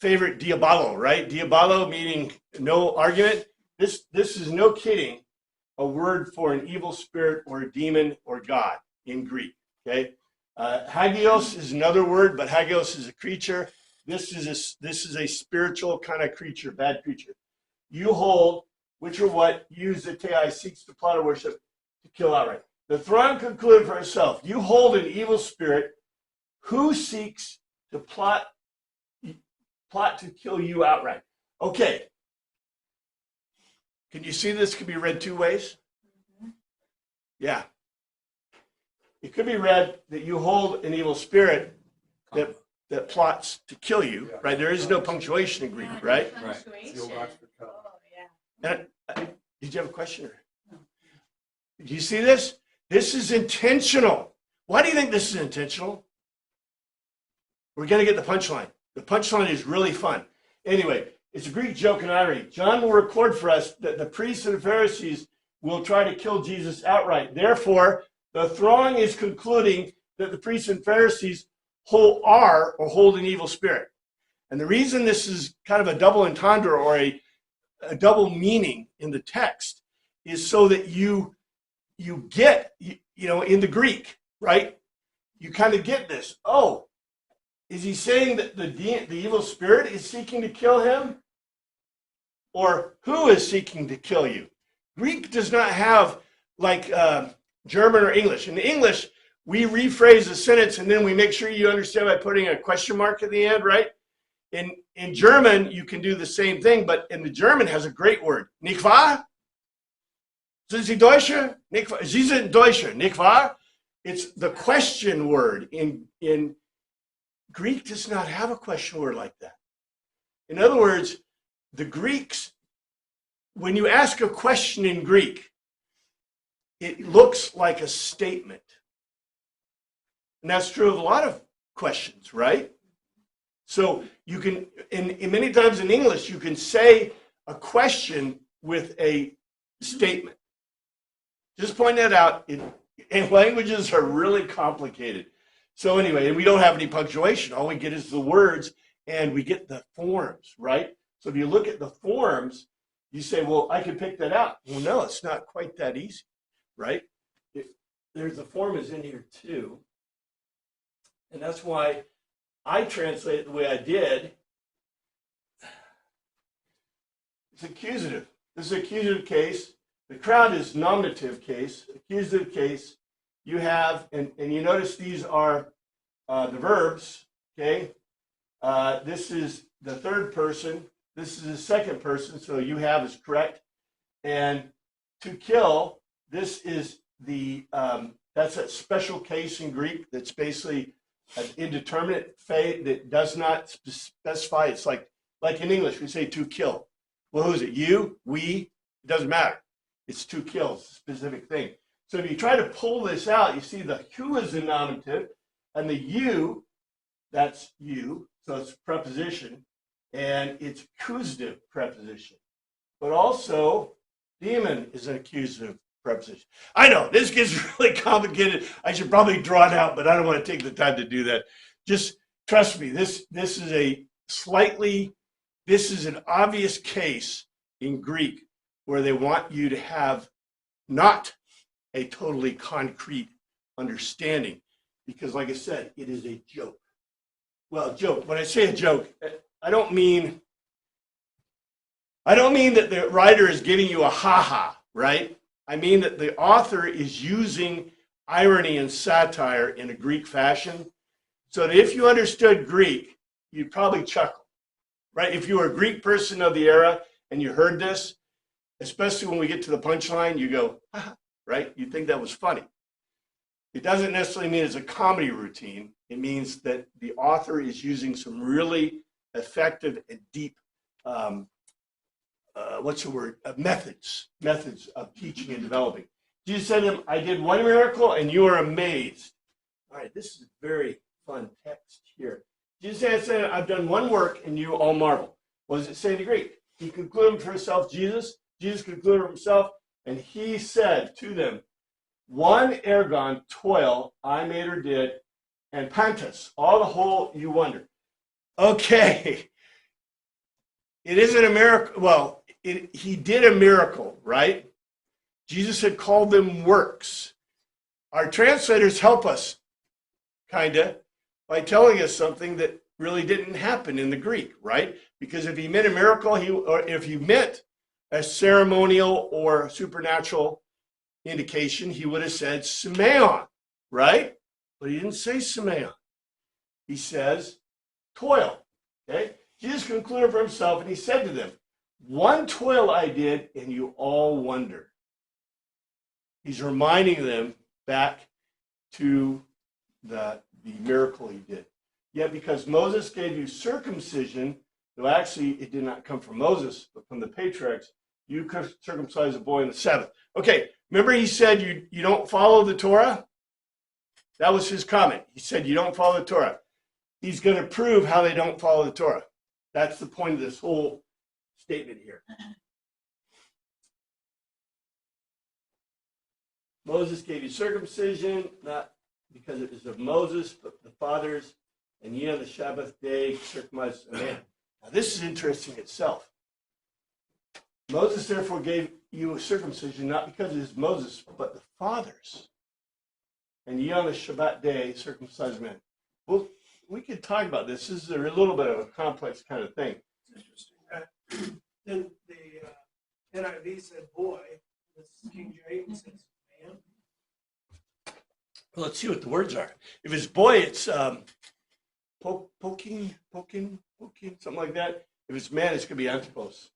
favorite diabolo, right? Diabolo meaning no argument. This is no kidding a word for an evil spirit or a demon or God in Greek. Okay. Hagios is another word, but hagios is a creature. This is a spiritual kind of creature, bad creature. You hold, which are what Euzetai seeks to plot or worship, to kill outright. The throng concluded for itself. You hold an evil spirit who seeks to plot to kill you outright. Okay. Can you see this could be read two ways? Yeah. It could be read that you hold an evil spirit that plots to kill you, right? There is no punctuation in Greek, right? It's the old Oxford Covenant. And, did you have a question? Do you see this? This is intentional. Why do you think this is intentional? We're going to get the punchline. The punchline is really fun. Anyway, it's a Greek joke and irony. John will record for us that the priests and the Pharisees will try to kill Jesus outright. Therefore, the throng is concluding that the priests and Pharisees hold an evil spirit. And the reason this is kind of a double entendre or a double meaning in the text is so that you get, in the Greek, right? You kind of get this. Oh, is he saying that the evil spirit is seeking to kill him? Or who is seeking to kill you? Greek does not have like German or English. In English, we rephrase the sentence and then we make sure you understand by putting a question mark at the end, right? In German, you can do the same thing, but in the German has a great word. Nicht wahr? Sind Sie Deutsche? Sie sind Deutsche, nicht wahr? It's the question word. In Greek does not have a question word like that. In other words, the Greeks, when you ask a question in Greek, it looks like a statement. And that's true of a lot of questions, right? So you can, in many times in English, you can say a question with a statement. Just point that out. And languages are really complicated. So anyway, and we don't have any punctuation. All we get is the words, and we get the forms, right? So if you look at the forms, you say, well, I can pick that out. Well, no, it's not quite that easy, right? There's the form is in here too. And that's why I translate it the way I did. It's accusative. This is an accusative case. The crowd is nominative case. Accusative case. You have, and you notice these are the verbs, okay? This is the third person. This is the second person, so you have is correct. And to kill this is that's a special case in Greek that's basically an indeterminate fate that does not specify. It's like in English, we say to kill. Well, who is it? You, we, it doesn't matter. It's to kill, it's a specific thing. So if you try to pull this out, you see the who is a nominative, and the you, that's you, so it's preposition, and it's accusative preposition. But also, demon is an accusative preposition. I know, this gets really complicated. I should probably draw it out, but I don't want to take the time to do that. Just trust me, this is an obvious case in Greek where they want you to have not a totally concrete understanding, because like I said, it is a joke. Well, joke, when I say a joke, I don't mean that the writer is giving you a ha-ha, right? I mean that the author is using irony and satire in a Greek fashion, so that if you understood Greek, you'd probably chuckle, right? If you were a Greek person of the era and you heard this, especially when we get to the punchline, you go, ha, right? You think that was funny. It doesn't necessarily mean it's a comedy routine. It means that the author is using some really effective and deep, methods of teaching and developing. Jesus said to him, I did one miracle and you are amazed. All right, this is a very fun text here. Jesus said, I've done one work and you all marvel. What does it say in the Greek? He concluded for himself, Jesus concluded for himself, and he said to them, one ergon, toil, I made or did, and pantos, all the whole you wonder. Okay, it isn't a miracle. Well, he did a miracle, right? Jesus had called them works. Our translators help us, kind of, by telling us something that really didn't happen in the Greek, right? Because if he meant a miracle, or if he meant a ceremonial or supernatural indication, he would have said semeon, right? But he didn't say semeon. He says toil, okay? Jesus concluded for himself, and he said to them, one toil I did, and you all wonder. He's reminding them back to the miracle he did. Yet because Moses gave you circumcision, though actually it did not come from Moses, but from the patriarchs, you could circumcise a boy on the Sabbath. Okay, remember he said you don't follow the Torah? That was his comment. He said you don't follow the Torah. He's going to prove how they don't follow the Torah. That's the point of this whole statement here. Moses gave you circumcision, not because it was of Moses, but the fathers, and ye on the Sabbath day circumcised a man. Now this is interesting itself. Moses therefore gave you a circumcision, not because it is Moses, but the fathers. And ye on the Shabbat day circumcised men. Well, we could talk about this. This is a little bit of a complex kind of thing. It's interesting. Then the NIV said boy, this King James says man. Well, let's see what the words are. If it's boy, it's poking, something like that. If it's man, it's going to be anthropos.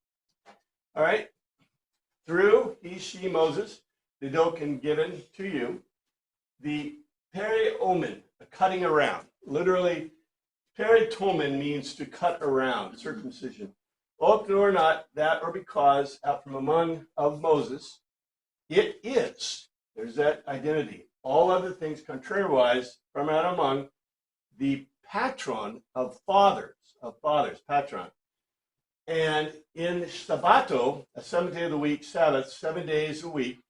All right? Through he, she, Moses, the doken given to you, the periomen, a cutting around. Literally, peritomen means to cut around, circumcision. Ok or not, that or because, out from among of Moses, it is. There's that identity. All other things contrariwise from out among the patron of fathers, patron. And in Sabbato, a 7th day of the week, Sabbath, 7 days a week,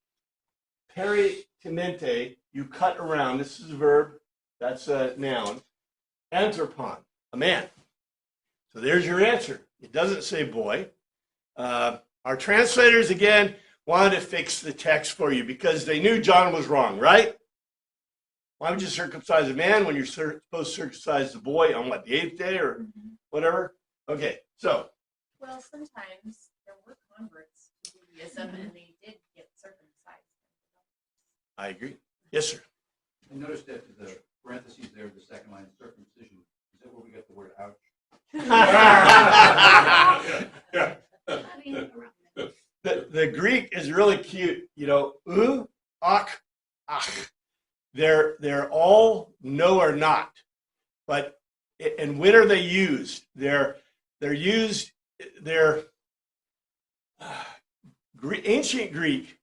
peritimente, you cut around. This is a verb, that's a noun. Anthropon, a man. So there's your answer. It doesn't say boy. Our translators, again, wanted to fix the text for you because they knew John was wrong, right? Why would you circumcise a man when you're supposed to circumcise the boy on what, the 8th day or whatever? Okay, so. Well, sometimes there were converts to Judaism and they did get circumcised. I agree. Yes, sir. I noticed that the parentheses there, the second line, circumcision, is that where we got the word ouch? I mean, The Greek is really cute. You know, ak, ach. They're all no or not. But and when are they used? They're used. They're ancient Greek.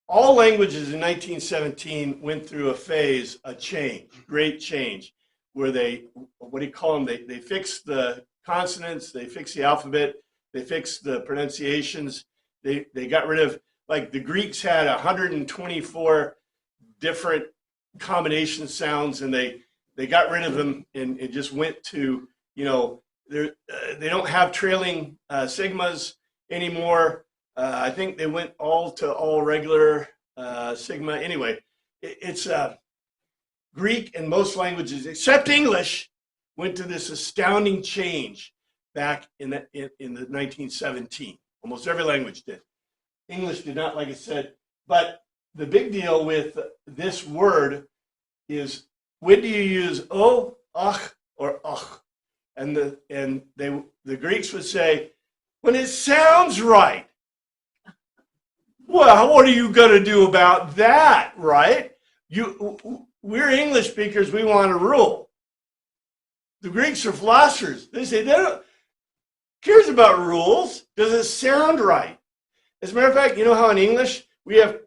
All languages in 1917 went through a phase, a change, great change, where they, what do you call them? They fixed the consonants, they fixed the alphabet, they fixed the pronunciations. They got rid of, like the Greeks had 124 different combination sounds, and they got rid of them and it just went to, you know, they don't have trailing sigmas anymore. I think they went all to all regular sigma. Anyway, it's Greek and most languages, except English, went to this astounding change back in the 1917. Almost every language did. English did not, like I said. But the big deal with this word is, when do you use o, ach, or ach? And the Greeks would say, when it sounds right. Well, what are you going to do about that, right? We're English speakers, we want a rule. The Greeks are philosophers. They say, they don't cares about rules. Does it sound right? As a matter of fact, you know how in English we have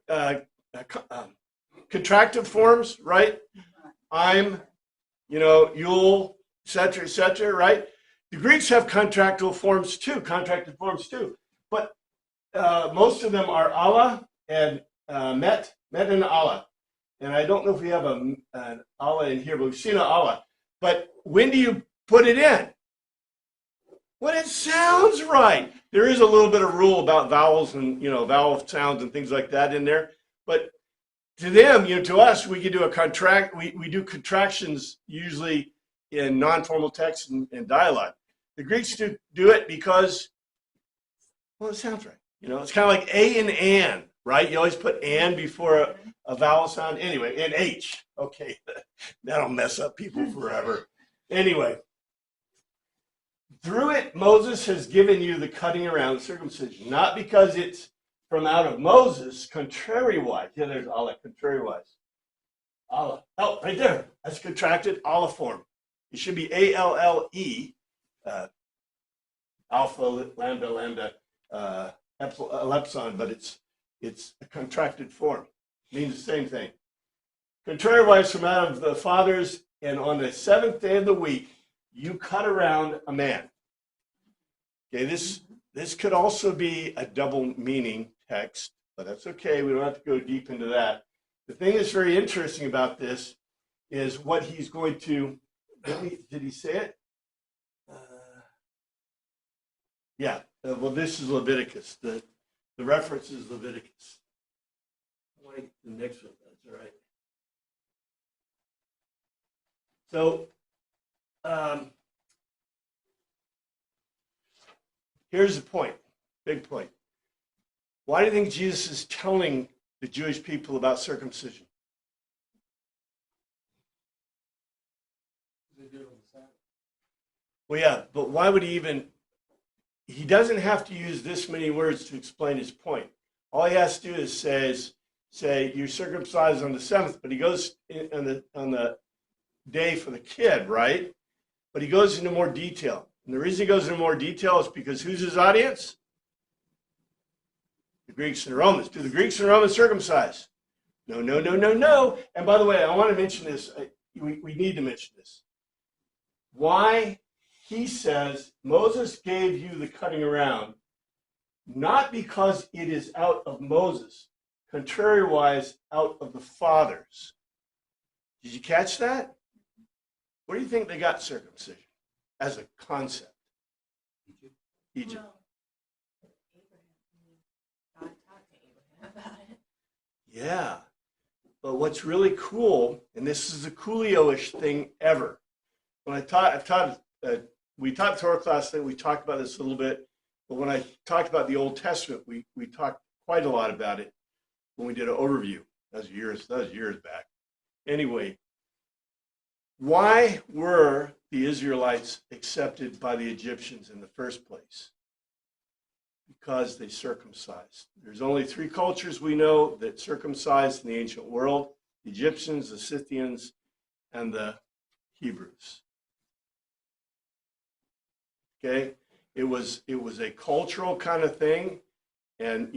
contractive forms, right? I'm, you know, you'll, et cetera, right? The Greeks have contractive forms too, but most of them are Allah and met and Allah. And I don't know if we have an Allah in here, but we've seen an Allah. But when do you put it in? When it sounds right. There is a little bit of rule about vowels and, you know, vowel sounds and things like that in there. But to them, you know, to us, we can do a contract. We do contractions usually in non-formal text and dialogue. The Greeks do it because, well, it sounds right. You know, it's kind of like a and an, right? You always put and before a vowel sound. Anyway, and H. Okay, that'll mess up people forever. Anyway, through it, Moses has given you the cutting around circumcision, not because it's from out of Moses, contrariwise. Yeah, there's Allah, contrariwise. Allah. Oh, right there. That's contracted Allah form. It should be A-L-L-E, alpha, lambda, epsilon, but it's a contracted form. It means the same thing. Contrariwise, from out of the fathers, and on the seventh day of the week, you cut around a man. Okay, this could also be a double meaning text, but that's okay. We don't have to go deep into that. The thing that's very interesting about this is what he's going to, did he say it? Yeah, well, this is Leviticus. The reference is Leviticus. Like the next one, that's all right. So, here's the point, big point. Why do you think Jesus is telling the Jewish people about circumcision? Well, yeah, but why would he he doesn't have to use this many words to explain his point. All he has to do is say you're circumcised on the seventh, but he goes on the day for the kid, right? But he goes into more detail. And the reason he goes into more detail is because who's his audience? The Greeks and Romans. Do the Greeks and Romans circumcise? No. And by the way, I want to mention this. We need to mention this. Why he says Moses gave you the cutting around, not because it is out of Moses, contrariwise out of the fathers. Did you catch that? Where do you think they got circumcision as a concept? Egypt. God talked to Abraham about it. Yeah. But what's really cool, and this is the Coolio-ish thing ever. When we taught Torah class, we talked about this a little bit, but when I talked about the Old Testament, we talked quite a lot about it when we did an overview. That was years back. Anyway, why were the Israelites accepted by the Egyptians in the first place? because they circumcised. There's only three cultures we know that circumcised in the ancient world: the Egyptians, the Scythians, and the Hebrews. Okay, it was a cultural kind of thing, and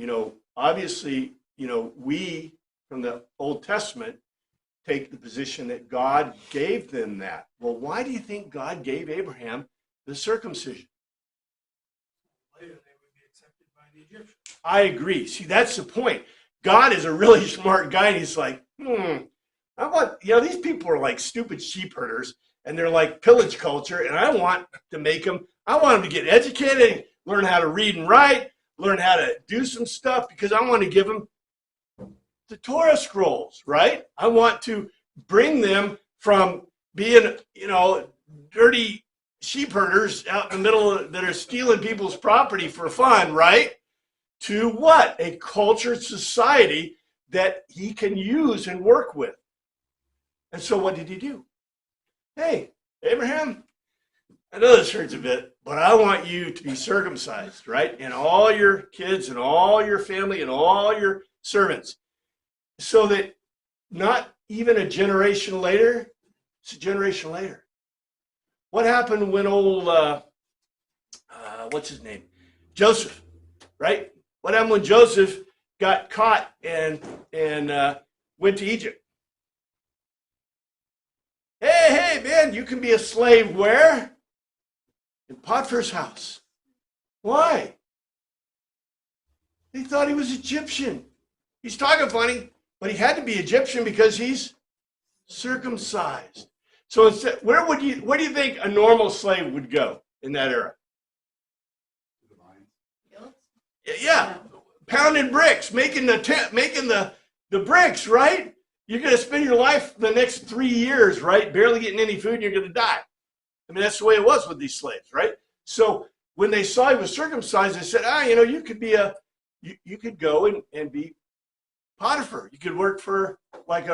obviously, we from the Old Testament take the position that God gave them that. Well, why do you think God gave Abraham the circumcision? Later, they would be accepted by the Egyptians. I agree. See, that's the point. God is a really smart guy, and he's like, I want, these people are like stupid sheep herders, and they're like pillage culture, and I want them to get educated, learn how to read and write, learn how to do some stuff, because I want to give them the Torah scrolls, right? I want to bring them from being, dirty sheep herders out in the middle that are stealing people's property for fun, right? To what? A cultured society that he can use and work with. And so what did he do? Hey, Abraham, I know this hurts a bit, but I want you to be circumcised, right? And all your kids and all your family and all your servants. So that not even a generation later, it's a generation later. What happened when old, what's his name? Joseph, right? What happened when Joseph got caught and went to Egypt? Hey, man, you can be a slave where? In Potiphar's house. Why? They thought he was Egyptian. He's talking funny, but he had to be Egyptian because he's circumcised. So instead, where do you think a normal slave would go in that era? To the mines. Guilt? Yeah, pounding bricks, making the bricks, right? You're going to spend your life the next 3 years, right? Barely getting any food, and you're going to die. I mean, that's the way it was with these slaves, right? So when they saw he was circumcised, they said, you could be you could go and be Potiphar. You could work for like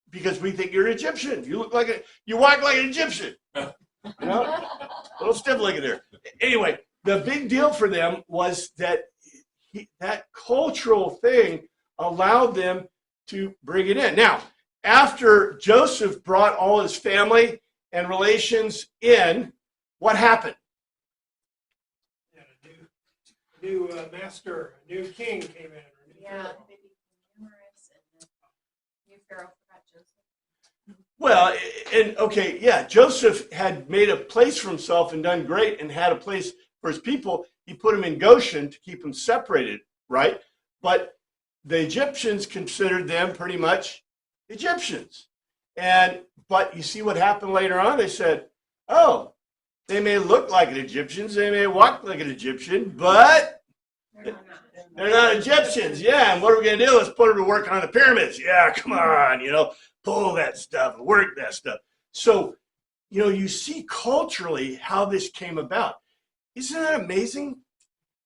because we think you're an Egyptian. You walk like an Egyptian. A little stiff-legged there. Anyway, the big deal for them was that that cultural thing allowed them to bring it in. Now, after Joseph brought all his family and relations in, what happened? And a new master, a new king came in. or a new Yeah, pharaoh. they became numerous, and the new Pharaoh forgot Joseph. Well, and okay, yeah, Joseph had made a place for himself and done great and had a place for his people. He put them in Goshen to keep them separated, right? But the Egyptians considered them pretty much Egyptians. But you see what happened later on? They said, oh, they may look like an Egyptian, they may walk like an Egyptian, but they're not Egyptians. Yeah, and what are we going to do? Let's put them to work on the pyramids. Yeah, come on, pull that stuff and work that stuff. So, you see culturally how this came about. Isn't that amazing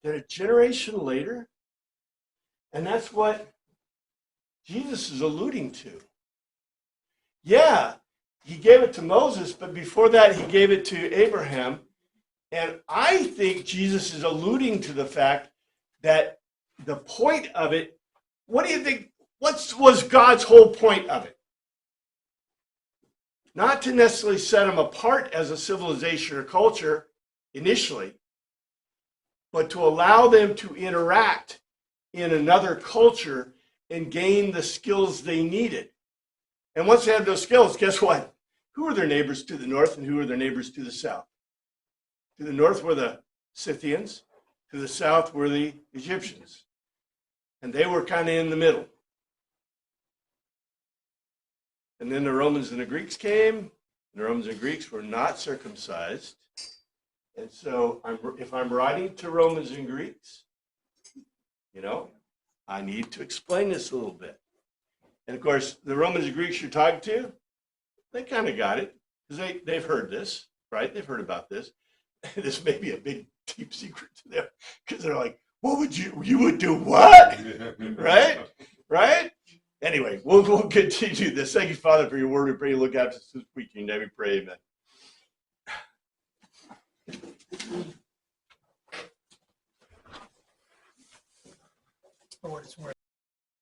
that a generation later, and that's what Jesus is alluding to. Yeah, he gave it to Moses, but before that, he gave it to Abraham. And I think Jesus is alluding to the fact that the point of it, what do you think, what was God's whole point of it? Not to necessarily set them apart as a civilization or culture initially, but to allow them to interact in another culture and gain the skills they needed. And once they have those skills, guess what? Who are their neighbors to the north and who are their neighbors to the south? To the north were the Scythians, to the south were the Egyptians. And they were kind of in the middle. And then the Romans and the Greeks came, and the Romans and Greeks were not circumcised. And so if I'm writing to Romans and Greeks, I need to explain this a little bit. And of course, the Romans and Greeks you're talking to, they kind of got it because they've heard this, right? They've heard about this. This may be a big, deep secret to them because they're like, what would you would do what? Right? Right? Anyway, we'll continue this. Thank you, Father, for your word. We pray you look after this preaching. Let me pray, amen. for what it's worth.